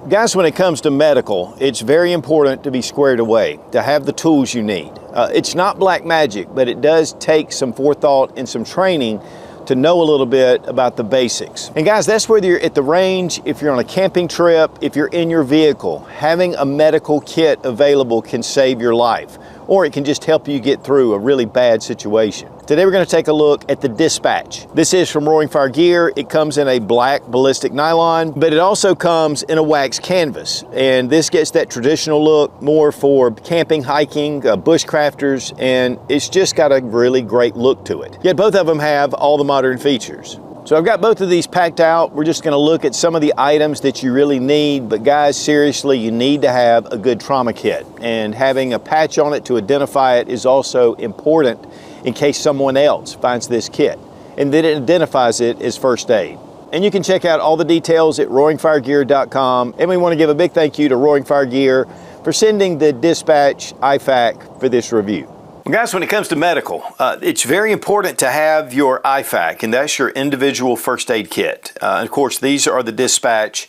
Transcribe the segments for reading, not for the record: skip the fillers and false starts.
Guys, when it comes to medical, it's very important to be squared away, to have the tools you need. It's not black magic, but it does take some forethought and some training to know a little bit about the basics. And guys, that's whether you're at the range, if you're on a camping trip, if you're in your vehicle. Having a medical kit available can save your life, or it can just help you get through a really bad situation. Today we're going to take a look at the Dispatch. This is from Roaring Fire Gear. It comes in a black ballistic nylon, but it also comes in a wax canvas. And this gets that traditional look more for camping, hiking, bushcrafters, and it's just got a really great look to it. Yet both of them have all the modern features. So I've got both of these packed out. We're just gonna look at some of the items that you really need, but guys, seriously, you need to have a good trauma kit, and having a patch on it to identify it is also important in case someone else finds this kit, and then it identifies it as first aid. And you can check out all the details at roaringfiregear.com, and we want to give a big thank you to Roaring Fire Gear for sending the Dispatch IFAK for this review. Well, guys, when it comes to medical, it's very important to have your IFAK, and that's your individual first aid kit. Of course, these are the Dispatch.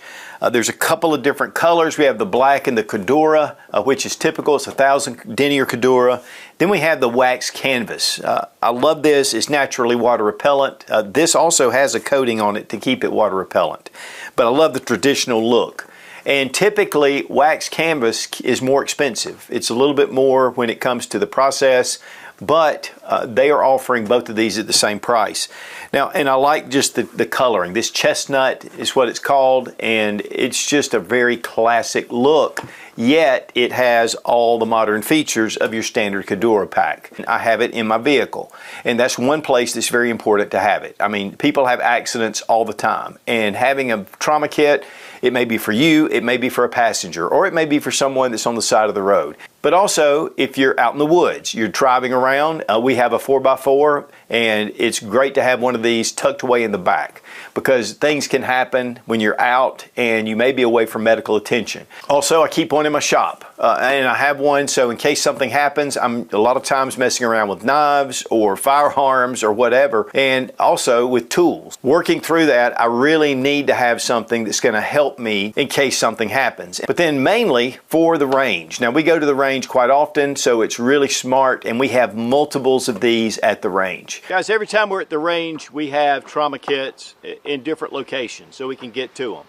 There's a couple of different colors. We have the black and the Cordura, which is typical. It's 1,000 denier Cordura. Then we have the wax canvas. I love this. It's naturally water repellent. This also has a coating on it to keep it water repellent. But I love the traditional look. And typically, wax canvas is more expensive. It's a little bit more when it comes to the process, but they are offering both of these at the same price. Now, and I like just the coloring. This chestnut is what it's called, and it's just a very classic look, yet it has all the modern features of your standard Cordura pack. I have it in my vehicle, and that's one place that's very important to have it. I mean, people have accidents all the time, and having a trauma kit, it may be for you, it may be for a passenger, or it may be for someone that's on the side of the road. But also, if you're out in the woods, you're driving around, we have a 4x4, and it's great to have one of these tucked away in the back, because things can happen when you're out and you may be away from medical attention. Also, I keep one in my shop, and I have one so in case something happens, I'm a lot of times messing around with knives or firearms or whatever, and also with tools. Working through that, I really need to have something that's going to help me in case something happens. But then mainly for the range. Now, we go to the range quite often, so it's really smart, and we have multiples of these at the range. Guys, every time we're at the range, we have trauma kits in different locations so we can get to them.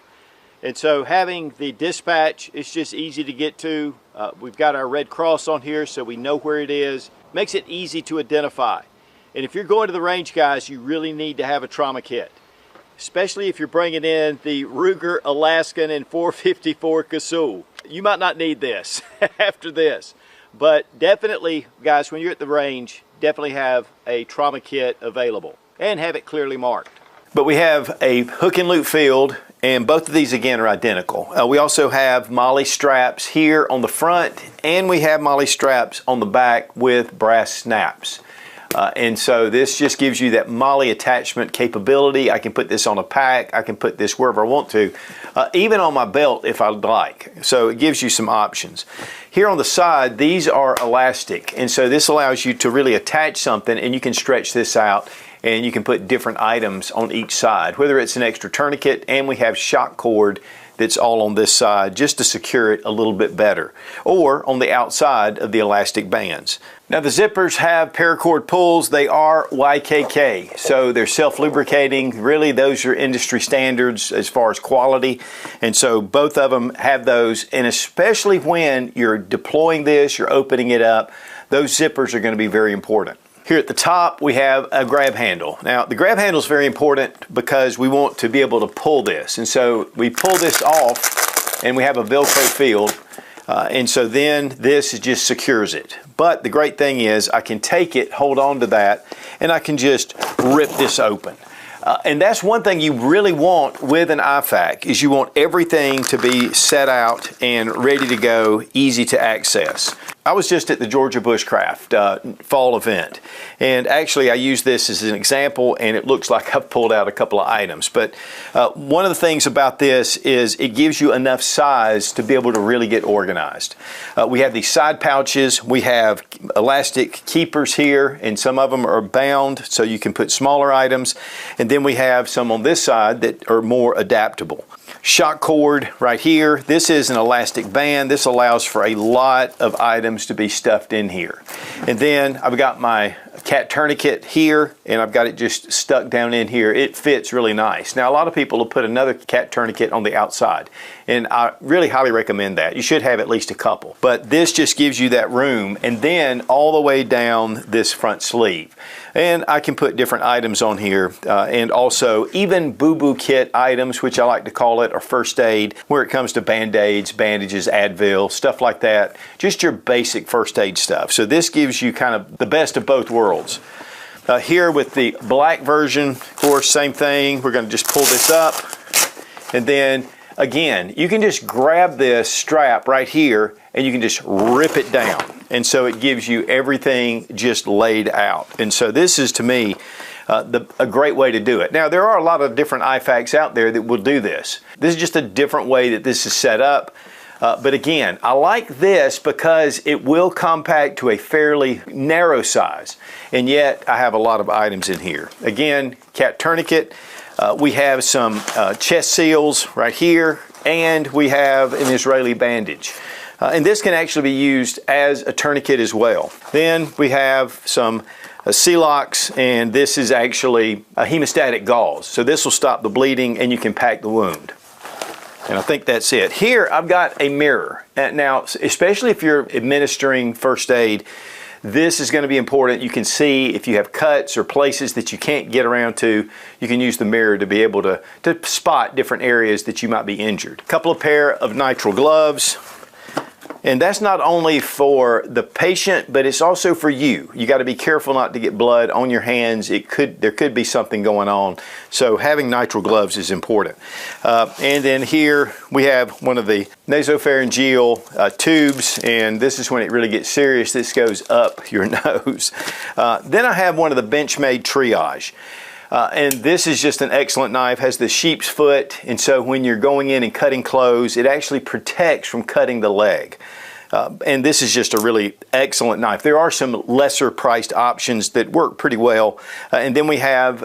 And so having the Dispatch, it's just easy to get to. We've got our red cross on here so we know where it is. Makes it easy to identify. And if you're going to the range, guys, you really need to have a trauma kit, especially if you're bringing in the Ruger Alaskan and 454 Casull. You might not need this after this, but definitely, guys, when you're at the range, definitely have a trauma kit available and have it clearly marked. But we have a hook and loop field, and both of these again are identical. We also have MOLLE straps here on the front, and we have MOLLE straps on the back with brass snaps. And so this just gives you that MOLLE attachment capability. I can put this on a pack. I can put this wherever I want to, even on my belt if I'd like. So it gives you some options. Here on the side, these are elastic, and so this allows you to really attach something, and you can stretch this out, and you can put different items on each side, whether it's an extra tourniquet, and we have shock cord that's all on this side just to secure it a little bit better, or on the outside of the elastic bands. Now, the zippers have paracord pulls. They are YKK, so they're self-lubricating. Really, those are industry standards as far as quality, and so both of them have those, and especially when you're deploying this, you're opening it up, those zippers are going to be very important. Here at the top, we have a grab handle. Now, the grab handle is very important because we want to be able to pull this. And so we pull this off, and we have a Velcro field. And so then this just secures it. But the great thing is I can take it, hold on to that, and I can just rip this open. And that's one thing you really want with an IFAK, is you want everything to be set out and ready to go, easy to access. I was just at the Georgia Bushcraft fall event, and actually I use this as an example, and it looks like I've pulled out a couple of items. But one of the things about this is it gives you enough size to be able to really get organized. We have these side pouches, we have elastic keepers here, and some of them are bound so you can put smaller items, and then we have some on this side that are more adaptable. shock cord right here. This is an elastic band. This allows for a lot of items to be stuffed in here. And then I've got my cat tourniquet here, and I've got it just stuck down in here. It fits really nice. Now, a lot of people will put another cat tourniquet on the outside, and I really highly recommend that. You should have at least a couple, but this just gives you that room, and then all the way down this front sleeve. And I can put different items on here, and also even boo-boo kit items, which I like to call it, or first aid, where it comes to Band-Aids, bandages, Advil, stuff like that. Just your basic first aid stuff. So this gives you kind of the best of both worlds. Here with the black version, of course, same thing. We're going to just pull this up, and then again, you can just grab this strap right here and you can just rip it down. And so it gives you everything just laid out. And so this is, to me, a great way to do it. Now, there are a lot of different IFAKs out there that will do this. This is just a different way that this is set up. But again, I like this because it will compact to a fairly narrow size. And yet, I have a lot of items in here. Again, cat tourniquet. We have some chest seals right here, and we have an Israeli bandage. And this can actually be used as a tourniquet as well. Then we have some Celox, and this is actually a hemostatic gauze. So this will stop the bleeding, and you can pack the wound. And I think that's it. Here, I've got a mirror. Now, especially if you're administering first aid, this is going to be important. You can see if you have cuts or places that you can't get around to, you can use the mirror to be able to spot different areas that you might be injured. A couple of pair of nitrile gloves. And that's not only for the patient, but it's also for you. You got to be careful not to get blood on your hands. There could be something going on. So having nitrile gloves is important. And then here we have one of the nasopharyngeal tubes, and this is when it really gets serious. This goes up your nose. Then I have one of the Benchmade triage. And this is just an excellent knife, has the sheep's foot, and so when you're going in and cutting clothes, it actually protects from cutting the leg. And this is just a really excellent knife. There are some lesser priced options that work pretty well. And then we have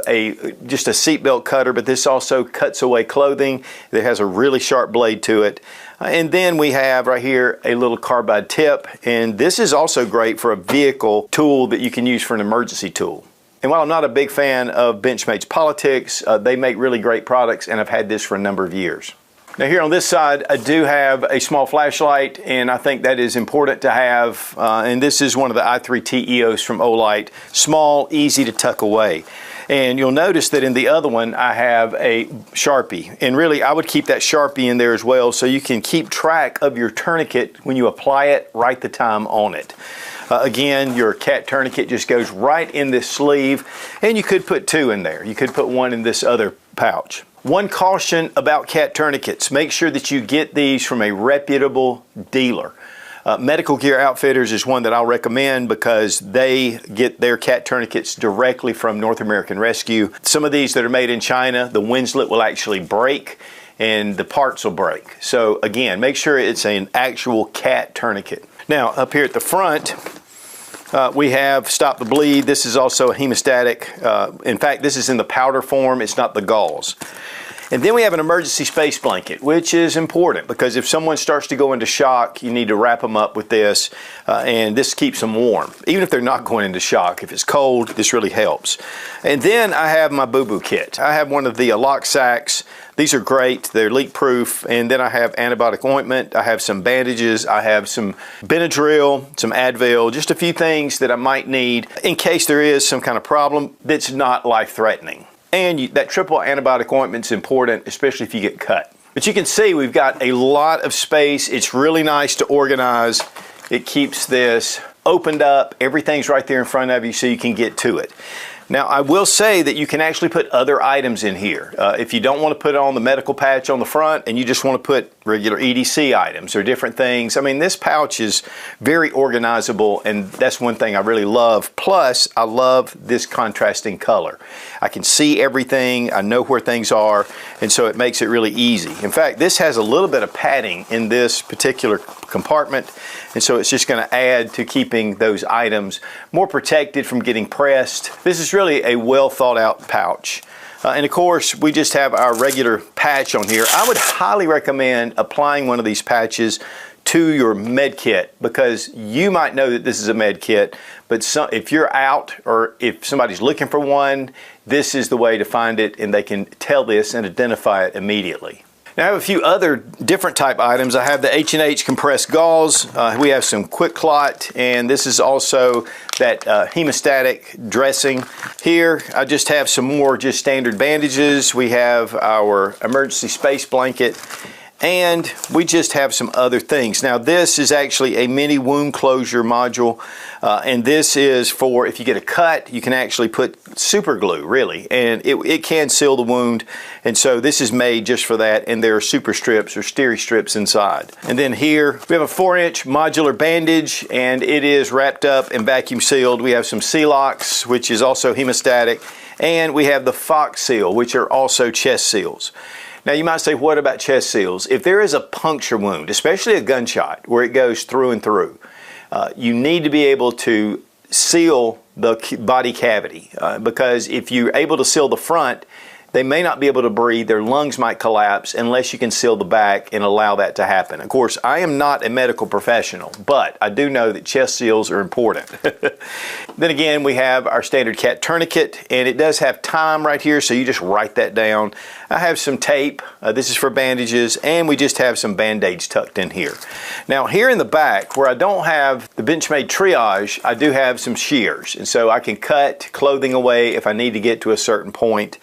just a seatbelt cutter, but this also cuts away clothing. It has a really sharp blade to it. And then we have right here a little carbide tip, and this is also great for a vehicle tool that you can use for an emergency tool. And while I'm not a big fan of Benchmade's Politics, they make really great products, and I've had this for a number of years. Now here on this side, I do have a small flashlight, and I think that is important to have. And this is one of the i3T EOS from Olight. Small, easy to tuck away. And you'll notice that in the other one, I have a Sharpie. And really, I would keep that Sharpie in there as well so you can keep track of your tourniquet when you apply it, write the time on it. Again, your cat tourniquet just goes right in this sleeve, and you could put two in there. You could put one in this other pouch. One caution about cat tourniquets: make sure that you get these from a reputable dealer. Medical Gear Outfitters is one that I'll recommend because they get their cat tourniquets directly from North American Rescue. Some of these that are made in China, the winslet will actually break and the parts will break. So again, make sure it's an actual cat tourniquet. Now, up here at the front, we have Stop the Bleed. This is also a hemostatic. In fact, this is in the powder form. It's not the gauze. And then we have an emergency space blanket, which is important because if someone starts to go into shock, you need to wrap them up with this, and this keeps them warm. Even if they're not going into shock, if it's cold, this really helps. And then I have my boo-boo kit. I have one of the lock sacks. These are great. They're leak-proof. And then I have antibiotic ointment. I have some bandages. I have some Benadryl, some Advil, just a few things that I might need in case there is some kind of problem that's not life-threatening. And that triple antibiotic ointment is important, especially if you get cut. But you can see we've got a lot of space. It's really nice to organize. It keeps this opened up. Everything's right there in front of you so you can get to it. Now, I will say that you can actually put other items in here. If you don't want to put on the medical patch on the front and you just want to put regular EDC items or different things, I mean, this pouch is very organizable, and that's one thing I really love. Plus, I love this contrasting color. I can see everything, I know where things are, and so it makes it really easy. In fact, this has a little bit of padding in this particular compartment, and so it's just going to add to keeping those items more protected from getting pressed. This is really a well thought out pouch. And of course, we just have our regular patch on here. I would highly recommend applying one of these patches to your med kit, because you might know that this is a med kit, but if you're out or if somebody's looking for one, this is the way to find it, and they can tell this and identify it immediately. Now I have a few other different type items. I have the H&H compressed gauze. We have some quick clot, and this is also that hemostatic dressing. Here I just have some more just standard bandages. We have our emergency space blanket, and we just have some other things. Now this is actually a mini wound closure module, and this is for if you get a cut, you can actually put super glue, really, and it can seal the wound. And so this is made just for that, and there are super strips or steri strips inside. And then here we have a 4-inch modular bandage, and it is wrapped up and vacuum sealed. We have some Celox, which is also hemostatic, and we have the IFAK seal, which are also chest seals. Now you might say, what about chest seals? If there is a puncture wound, especially a gunshot where it goes through and through, you need to be able to seal the body cavity, because if you're able to seal the front, they may not be able to breathe, their lungs might collapse unless you can seal the back and allow that to happen. Of course, I am not a medical professional, but I do know that chest seals are important. Then again, we have our standard cat tourniquet, and it does have time right here, so you just write that down. I have some tape, this is for bandages, and we just have some band-aids tucked in here. Now here in the back, where I don't have the Benchmade triage, I do have some shears, and so I can cut clothing away if I need to get to a certain point.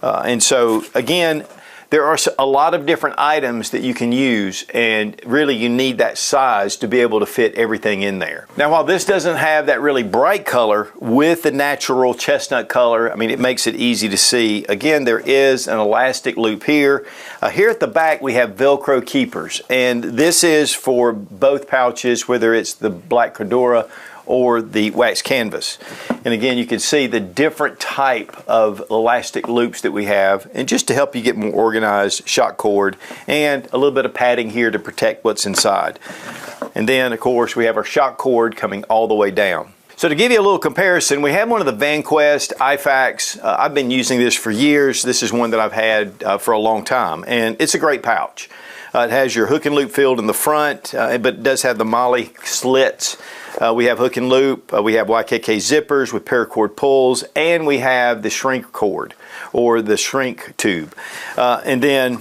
And so again, there are a lot of different items that you can use, and really you need that size to be able to fit everything in there. Now while this doesn't have that really bright color with the natural chestnut color, I mean, it makes it easy to see. Again, there is an elastic loop here. Here at the back we have Velcro keepers, and this is for both pouches, whether it's the black Cordura or the wax canvas. And again, you can see the different type of elastic loops that we have, and just to help you get more organized, shock cord, and a little bit of padding here to protect what's inside. And then of course we have our shock cord coming all the way down. So to give you a little comparison, we have one of the VanQuest IFAKs. I've been using this for years. This is one that I've had for a long time, and it's a great pouch. It has your hook and loop filled in the front, but it does have the MOLLE slits. We have hook and loop, we have YKK zippers with paracord pulls, and we have the shrink cord or the shrink tube. And then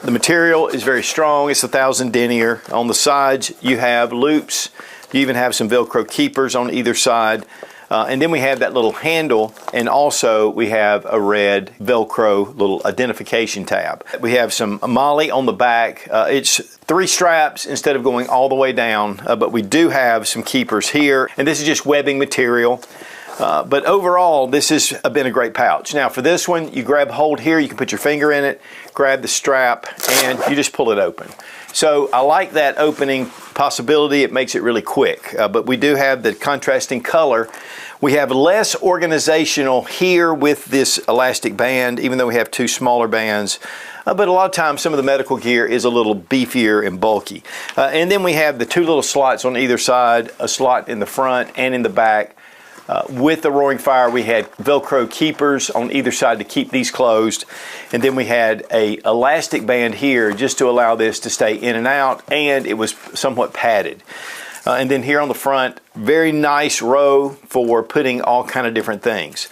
the material is very strong. It's 1000 denier. On the sides you have loops. You even have some Velcro keepers on either side. And then we have that little handle, and also we have a red Velcro little identification tab. We have some MOLLE on the back. It's 3 straps instead of going all the way down, but we do have some keepers here, and this is just webbing material. But overall, this has been a great pouch. Now for this one, you grab hold here, you can put your finger in it, grab the strap, and you just pull it open. So I like that opening possibility. It makes it really quick, but we do have the contrasting color. We have less organizational here with this elastic band, even though we have 2 smaller bands. But a lot of times some of the medical gear is a little beefier and bulky. And then we have the 2 little slots on either side, a slot in the front and in the back. With the Roaring Fire, we had Velcro keepers on either side to keep these closed, and then we had a elastic band here just to allow this to stay in and out, and it was somewhat padded. And then here on the front, very nice row for putting all kind of different things.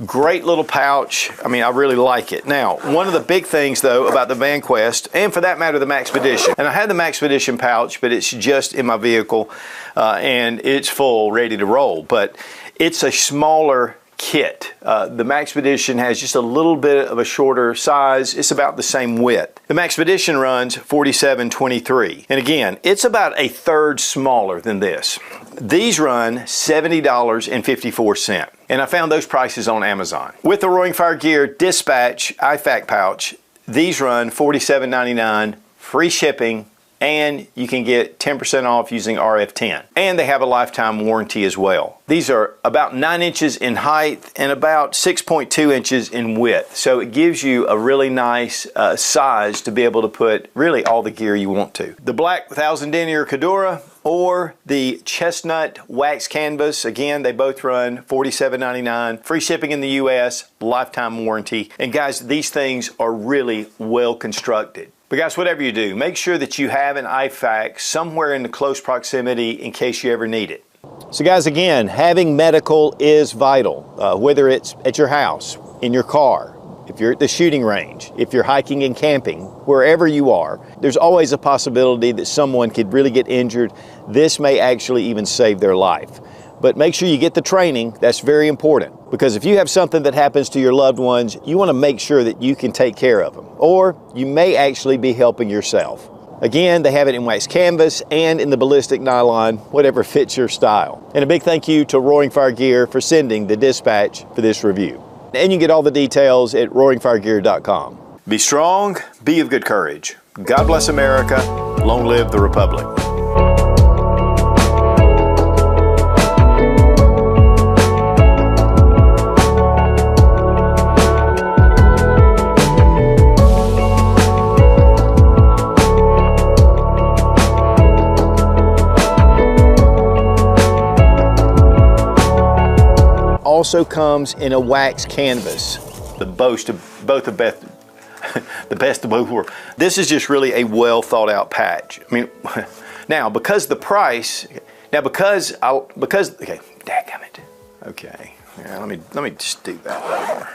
Great little pouch. I mean, I really like it. Now, one of the big things though about the VanQuest, and for that matter the Maxpedition, and I had the Maxpedition pouch, but it's just in my vehicle, and it's full, ready to roll, but it's a smaller kit. The Maxpedition has just a little bit of a shorter size. It's about the same width. The Maxpedition runs 47.23, and again, it's about a third smaller than this. These run $70.54, and I found those prices on Amazon. With the Roaring Fire Gear Dispatch IFAK pouch, these run $47.99, free shipping, and you can get 10% off using RF10. And they have a lifetime warranty as well. These are about 9 inches in height and about 6.2 inches in width. So it gives you a really nice size to be able to put really all the gear you want to. The black 1000 denier Cadora or the chestnut wax canvas, again, they both run $47.99, free shipping in the US, lifetime warranty. And guys, these things are really well constructed. But guys, whatever you do, make sure that you have an IFAK somewhere in the close proximity in case you ever need it. So guys, again, having medical is vital, whether it's at your house, in your car, if you're at the shooting range, if you're hiking and camping, wherever you are, there's always a possibility that someone could really get injured. This may actually even save their life. But make sure you get the training. That's very important, because if you have something that happens to your loved ones, you want to make sure that you can take care of them, or you may actually be helping yourself. Again, they have it in wax canvas and in the ballistic nylon, whatever fits your style. And a big thank you to Roaring Fire Gear for sending the dispatch for this review. And you can get all the details at roaringfiregear.com. Be strong, be of good courage. God bless America. Long live the Republic. Also comes in a wax canvas, the boast of both the best, the best of both worlds. This is just really a well thought out patch. I mean, now because the price, okay, dadgummit. Okay, yeah, let me just do that right here.